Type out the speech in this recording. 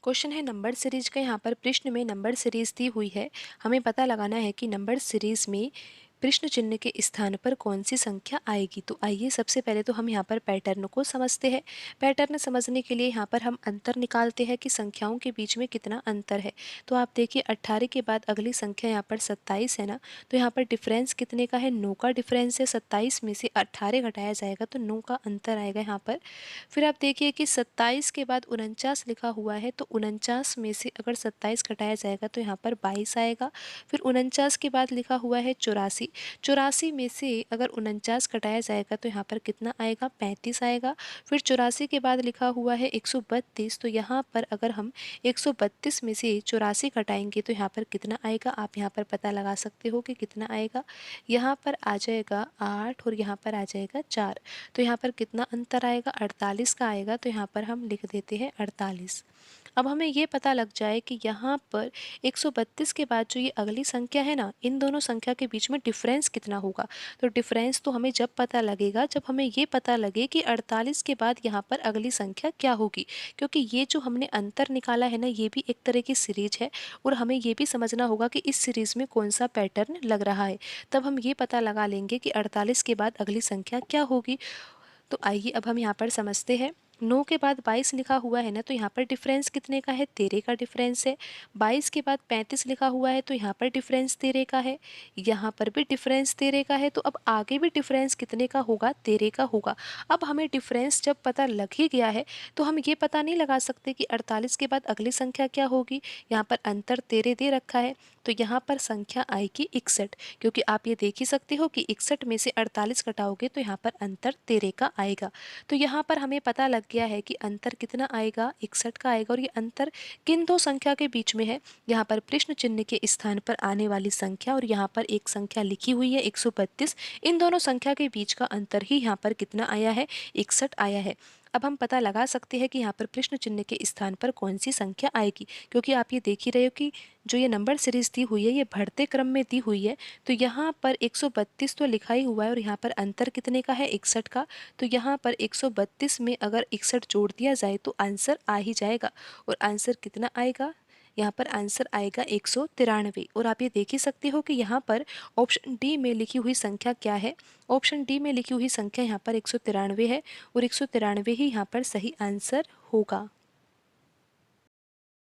Question है number series का। यहाँ पर प्रश्न में नंबर सीरीज दी हुई है। हमें पता लगाना है कि नंबर सीरीज में प्रश्न चिन्ह के स्थान पर कौन सी संख्या आएगी। तो आइए सबसे पहले तो हम यहाँ पर पैटर्न को समझते हैं। पैटर्न समझने के लिए यहाँ पर हम अंतर निकालते हैं कि संख्याओं के बीच में कितना अंतर है। तो आप देखिए 18 के बाद अगली संख्या यहाँ पर 27 है ना। तो यहाँ पर डिफरेंस कितने का है, 9 का डिफरेंस है। 27 में से 18 घटाया जाएगा तो 9 का अंतर आएगा यहाँ पर। फिर आप देखिए कि 27 के बाद 49 लिखा हुआ है, तो 49 में से अगर 27 घटाया जाएगा तो यहाँ पर 22 आएगा। फिर 49 के बाद लिखा हुआ है 84, 84 में से अगर 49 घटाया जाएगा तो यहाँ पर कितना आएगा, 35 आएगा। फिर 84 के बाद लिखा हुआ है 132, तो यहाँ पर अगर हम 132 में से 84 घटाएंगे तो यहाँ पर कितना आएगा, आप यहाँ पर पता लगा सकते हो कि कितना आएगा। यहाँ पर आ जाएगा 8 और यहाँ पर आ जाएगा 4। तो यहाँ पर कितना अंतर आएगा, 48 का आएगा। तो यहाँ पर हम लिख देते हैं 48। अब हमें ये पता लग जाए कि यहाँ पर 132 के बाद जो ये अगली संख्या है ना, इन दोनों संख्या के बीच में डिफरेंस कितना होगा। तो डिफरेंस तो हमें जब पता लगेगा जब हमें ये पता लगे कि 48 के बाद यहाँ पर अगली संख्या क्या होगी। क्योंकि ये जो हमने अंतर निकाला है ना, ये भी एक तरह की सीरीज है और हमें ये भी समझना होगा कि इस सीरीज में कौन सा पैटर्न लग रहा है। तब हम ये पता लगा लेंगे कि 48 के बाद अगली संख्या क्या होगी। तो आइए अब हम यहाँ पर समझते हैं। 9 के बाद 22 लिखा हुआ है ना, तो यहाँ पर डिफरेंस कितने का है, 13 का डिफरेंस है। 22 के बाद 35 लिखा हुआ है तो यहाँ पर डिफरेंस 13 का है। यहाँ पर भी डिफरेंस 13 का है। तो अब आगे भी डिफरेंस कितने का होगा, 13 का होगा। अब हमें डिफरेंस जब पता लग ही गया है तो हम ये पता नहीं लगा सकते कि 48 के बाद अगली संख्या क्या होगी। यहाँ पर अंतर 13 दे रखा है तो यहाँ पर संख्या आएगी 61। क्योंकि आप ये देख ही सकते हो कि 61 में से 48 घटाओगे तो यहाँ पर अंतर 13 का आएगा। तो यहाँ पर हमें पता लग गया है कि अंतर कितना आएगा, 61 का आएगा। और ये अंतर किन दो संख्या के बीच में है, यहाँ पर प्रश्न चिन्ह के स्थान पर आने वाली संख्या और यहाँ पर एक संख्या लिखी हुई है 132, इन दोनों संख्या के बीच का अंतर ही यहाँ पर कितना आया है, 61 आया है। अब हम पता लगा सकते हैं कि यहाँ पर प्रश्न चिन्ह के स्थान पर कौन सी संख्या आएगी। क्योंकि आप ये देख ही रहे हो कि जो ये नंबर सीरीज दी हुई है ये बढ़ते क्रम में दी हुई है। तो यहाँ पर 132 तो लिखा ही हुआ है और यहाँ पर अंतर कितने का है, 61 का। तो यहाँ पर 132 में अगर 61 जोड़ दिया जाए तो आंसर आ ही जाएगा। और आंसर कितना आएगा, यहाँ पर आंसर आएगा 193। और आप ये देख ही सकते हो कि यहाँ पर ऑप्शन डी में लिखी हुई संख्या क्या है। ऑप्शन डी में लिखी हुई संख्या यहाँ पर 193 है और 193 ही यहाँ पर सही आंसर होगा।